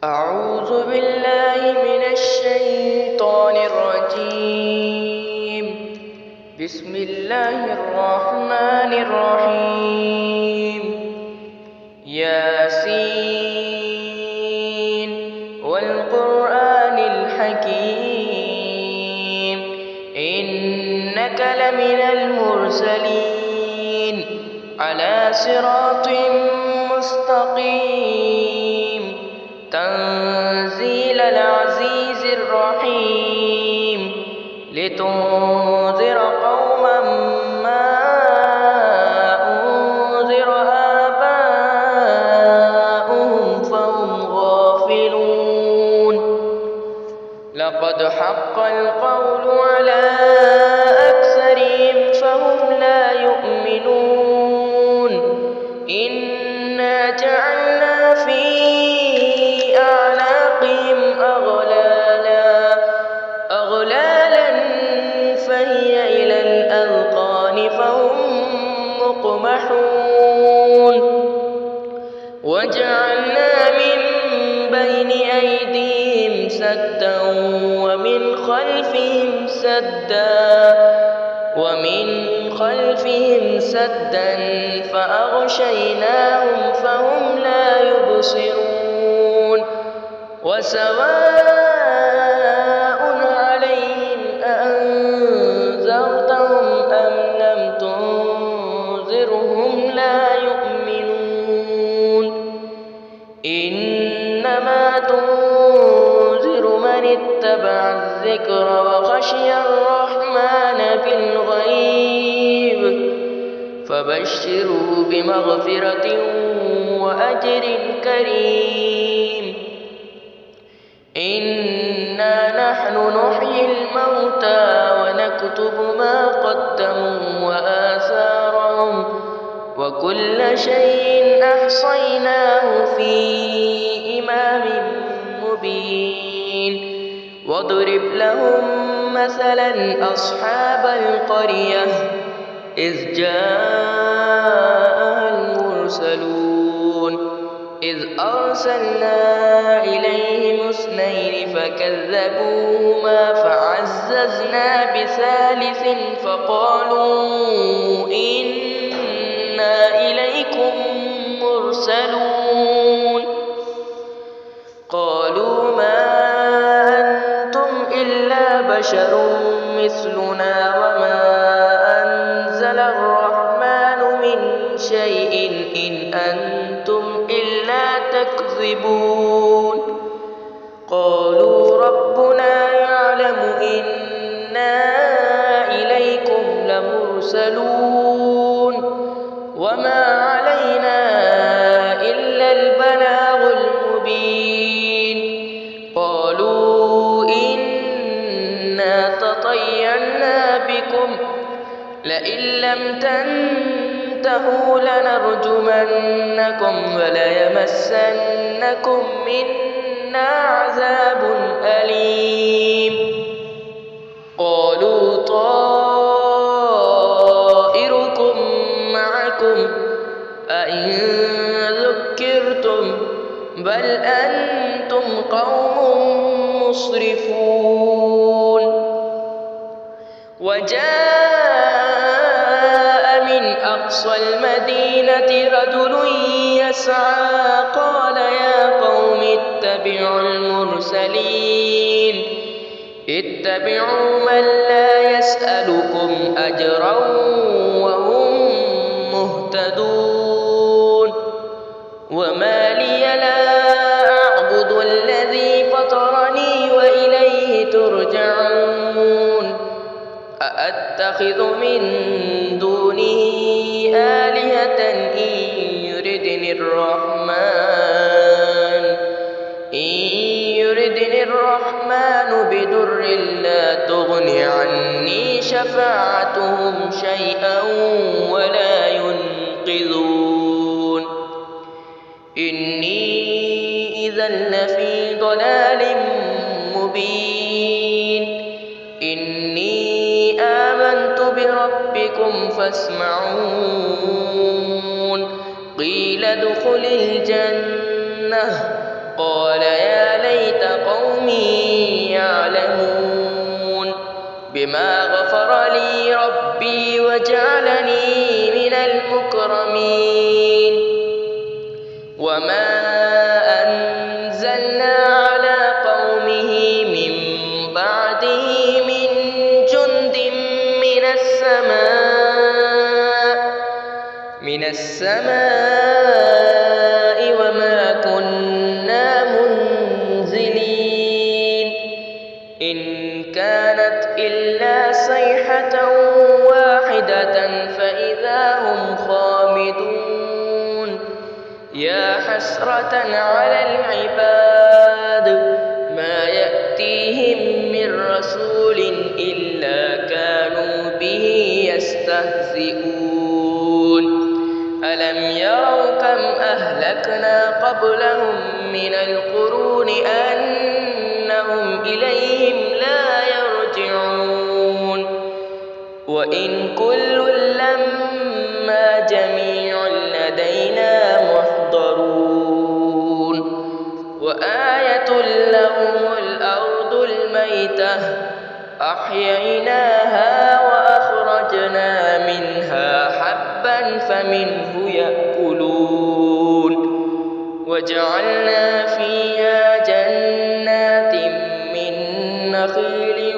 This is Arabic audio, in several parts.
أعوذ بالله من الشيطان الرجيم. بسم الله الرحمن الرحيم. ياسين والقرآن الحكيم إنك لمن المرسلين على صراط مستقيم تنزيل العزيز الرحيم لتنذر قوما ما أنذر آباؤهم فهم غافلون. لقد حق القول على أكثرهم فهم لا يؤمنون. إنا جعلنا في أعناقهم أغلالا فهي إلى الأذقان فهم مقمحون. وجعلنا من بين أيديهم سدا ومن خلفهم سدا فأغشيناهم فهم لا يبصرون. وسواء عليهم أأنذرتهم أم لم تنذرهم لا يؤمنون. إنما تنذر من اتبع الذكر وخشي الرحمن بالغيب فبشره بمغفرة وأجر كريم. إنا نحن نحيي الموتى ونكتب ما قدموا وآثارهم وكل شيء أحصيناه في إمام مبين. واضرب لهم مثلا أصحاب القرية إذ جاءها المرسلون إذ أرسلنا إليهم اثنين فكذبوهما فعززنا بثالث فقالوا إنا إليكم مرسلون. قالوا ما أنتم إلا بشر مثلنا وما أنزل الرحمن من شيء إن أنتم إلا تكذبون. قالوا ربنا يعلم إنا إليكم لمرسلون وما علينا إلا البلاغ المبين. قالوا إنا تطيرنا بكم لئن لم تنتهوا لنرجمنكم وليمسنكم منا عذاب أليم. قالوا طائركم معكم أئن ذكرتم بل أنتم قوم مسرفون. وجاء من أقصى المدينة رجل يسعى قال يا قوم اتبعوا المرسلين اتبعوا من لا يسألكم أجرا وهم مهتدون. وما لي لا أعبد الذي فطرني وإليه ترجعون. أأتخذ من دونه آلهة إن يردني الرحمن بضر لا تغن عني شفاعتهم شيئا ولا ينقذون. إني إذا لفي ضلال مبين. إني آمنت بربكم فاسمعون. قيل ادخل الجنة قال يا ليت قومي يعلمون بما غفر لي ربي وجعلني من المكرمين وما أنزلنا على قومه من بعده من جند من السماء وما كنا منزلين إن كانت إلا صيحة واحدة فإذا هم خامدون يا حسرة على العباد ما يأتيهم من رسول إلا كانوا به يستهزئون ألم يروا كم أهلكنا قبلهم من القرون أنهم إليهم لا يرجعون وإن كل لما جميع لدينا محضرون وآية لهم الأرض الميتة أحييناها وأخرجنا منها حبا فمنه يأكلون وجعلنا فيها جنات من نخيل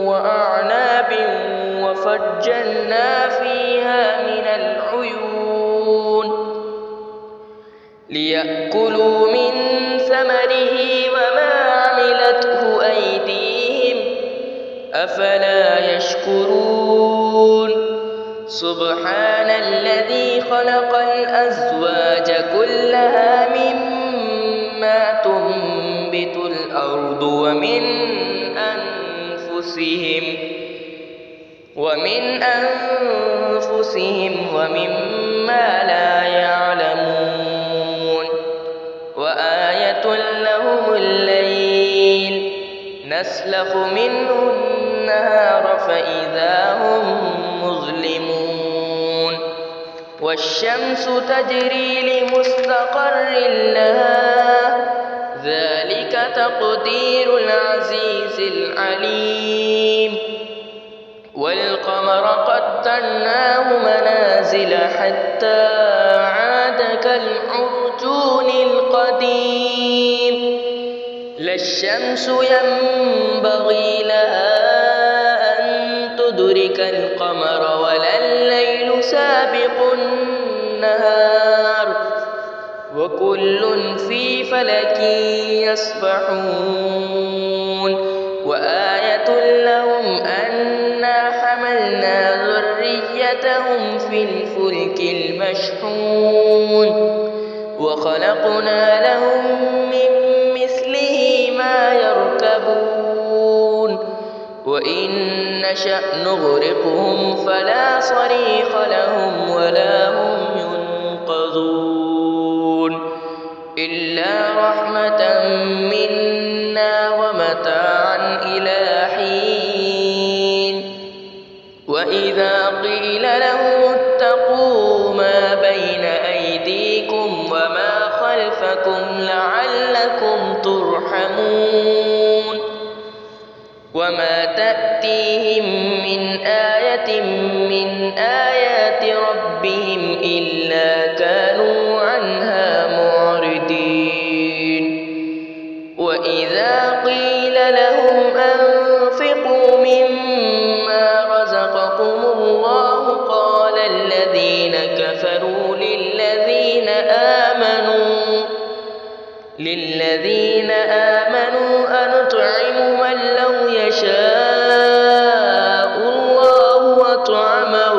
وأعناب وفجرنا فيها من العيون ليأكلوا من ثمره وما عملته أيديهم أفلا يشكرون سبحان الذي خلق الأزواج كلها مما تنبت الأرض ومن أنفسهم ومما لا يعلمون وآية لهم الليل نسلخ منه النهار فإذا هم مظلمون والشمس تجري لمستقر لها ذلك تقدير العزيز العليم والقمر قدرناه منازل حتى عاد كالعرجون القديم لا الشمس ينبغي لها أن تدرك القمر ولا الليل سابق النهار وكل في فلك يسبحون وآية لهم أنا حملنا ذريتهم في الفلك المشحون وخلقنا لهم من مثله ما يركبون وإن نشأ نغرقهم فلا صريخ لهم ولا هم ينقذون إلا رحمة منا ومتاعا إلى حين وإذا قيل لهم اتقوا ما بين أيديكم وما خلفكم لعلكم ترحمون وما تأتيهم من آية من آيات ربهم إلا كانوا عنها معرضين وإذا قيل لهم أنفقوا مما رزقكم الله قال الذين كفروا للذين آمنوا أنطعم من لو يشاء الله وطعمه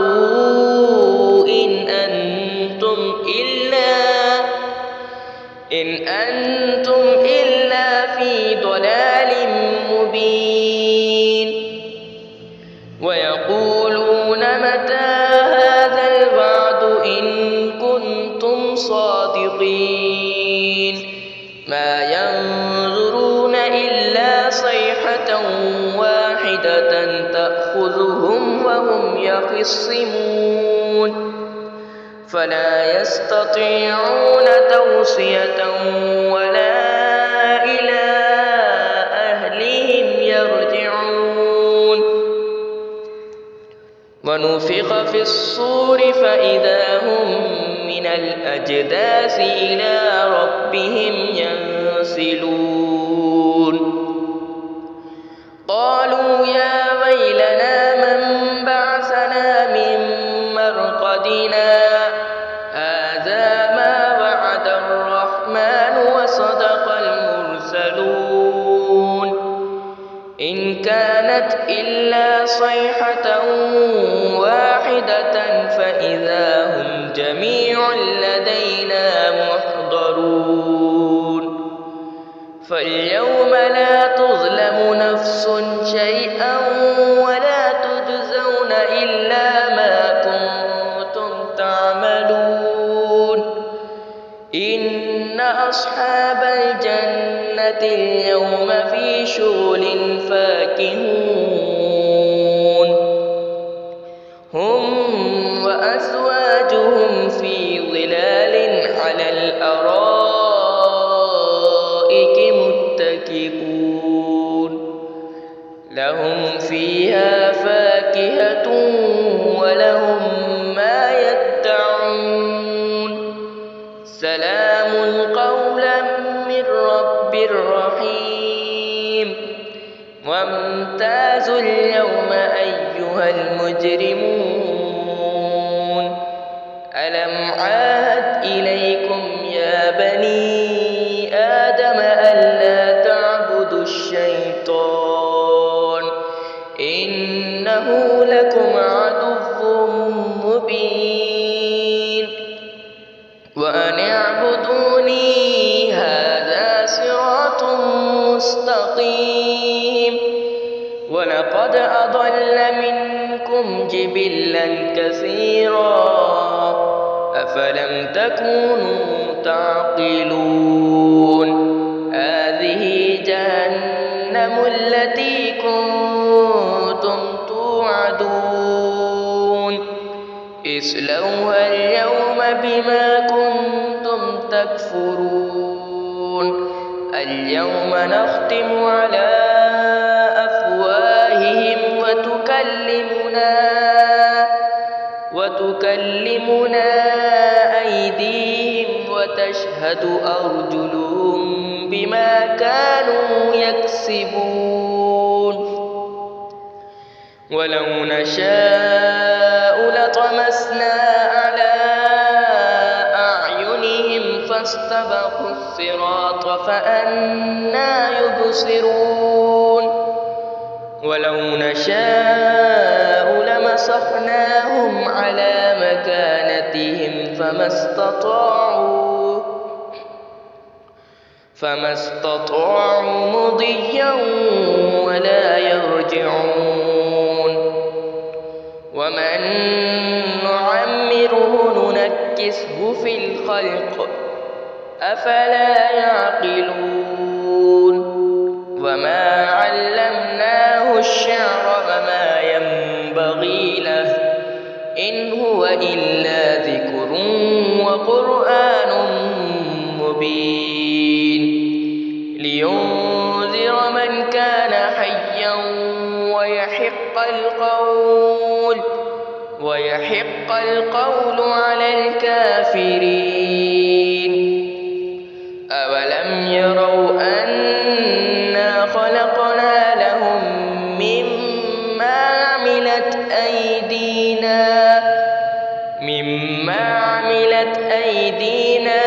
إن أنتم إلا في ضلال مبين ويقولون متى هذا الوعد إن كنتم صادقين ما ينظرون إلا صيحة واحدة تأخذهم وهم يخصمون فلا يستطيعون توصية ولا ونفخ في الصور فإذا هم من الأجداث إلى ربهم ينسلون قالوا يا ويلنا من بعثنا من مرقدنا هذا ما وعد الرحمن وصدق المرسلون إن كانت إلا صيحة واحدة فإذا هم جميع لدينا محضرون فاليوم لا تظلم نفس شيئا ولا تجزون إلا ما كنتم تعملون إن أصحاب الجنة اليوم في شغل فاكهون هم وأزواجهم في ظلال على الأرائك متكئون لهم فيها فاكهة ولهم ما يدعون سلام قولا من رب رحيم وامتازوا اليوم أيها المجرمون ألم عاهد إليكم يا بني آدم ألا تعبدوا الشيطان إنه لكم عدو مبين وأن اعبدوني هذا صراط مستقيم ولقد أضل منكم جبلا كثيرا أفلم تكونوا تعقلون هذه جهنم التي كنتم توعدون اصلوها اليوم بما كنتم تكفرون اليوم نختم على أفواههم وتكلمنا أيديهم وتشهد أرجلهم بما كانوا يكسبون ولو نشاء لطمسنا على أعينهم فاستبقوا الصراط فأنى يبصرون ولو نشاء لمسخناهم على مكانتهم فما استطاعوا مضيا ولا يرجعون ومن نعمره ننكسه في الخلق أفلا يعقلون وما علمناه الشعر وما ينبغي له إن هو إلا ذكر وقرآن مبين لينذر من كان حيا ويحق القول على الكافرين أولم يروا أنا خلقنا لهم مما عملت أيدينا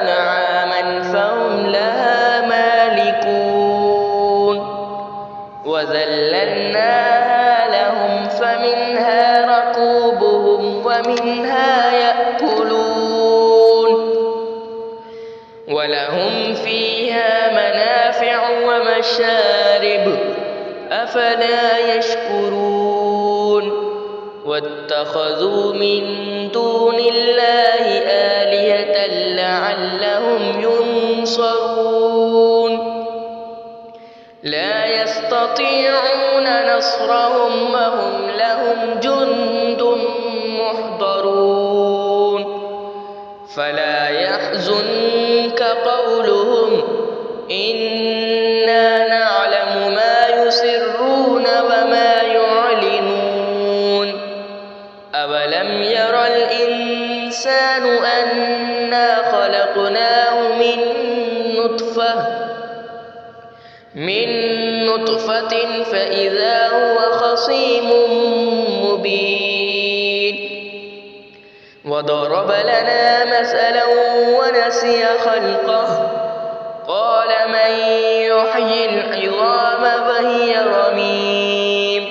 أنعاما فهم لها مالكون وذللناها لهم فمنها ركوبهم ومنها يأكلون ولهم فيها منافع ومشارب أفلا يشكرون واتخذوا من دون الله آلهة لعلهم ينصرون لا يستطيعون نصرهم وهم لهم جند محضرون فلا يحزنك قولهم إنا نعلم ما يسرون وما يعلنون نطفة فإذا هو خصيم مبين وضرب لنا مثلا ونسي خلقه قال من يحيي العظام وهي رميم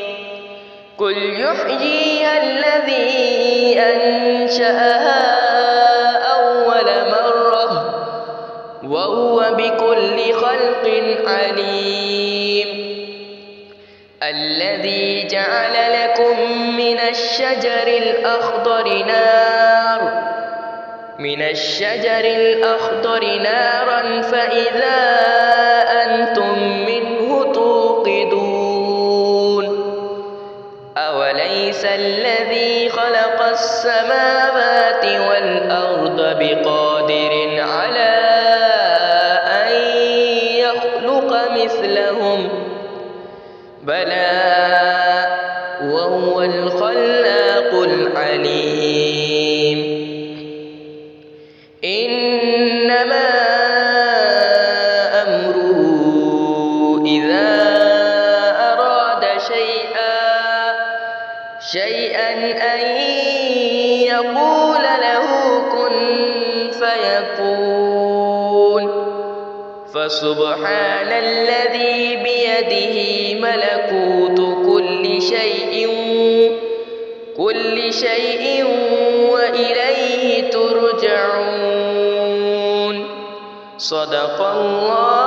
قل يحييها الذي أنشأها أول مرة وهو بكل خلق عليم الذي جعل لكم من الشجر الأخضر نارا فإذا أنتم منه توقدون أوليس الذي خلق السماوات والأرض بقادر على أن يخلق مثلهم بلى وهو الخلاق العليم إنما أمره إذا أراد شيئا أن يقول له كن فيكون فسبحان الذي بيده ملكوت كل شيء وإليه ترجعون صدق الله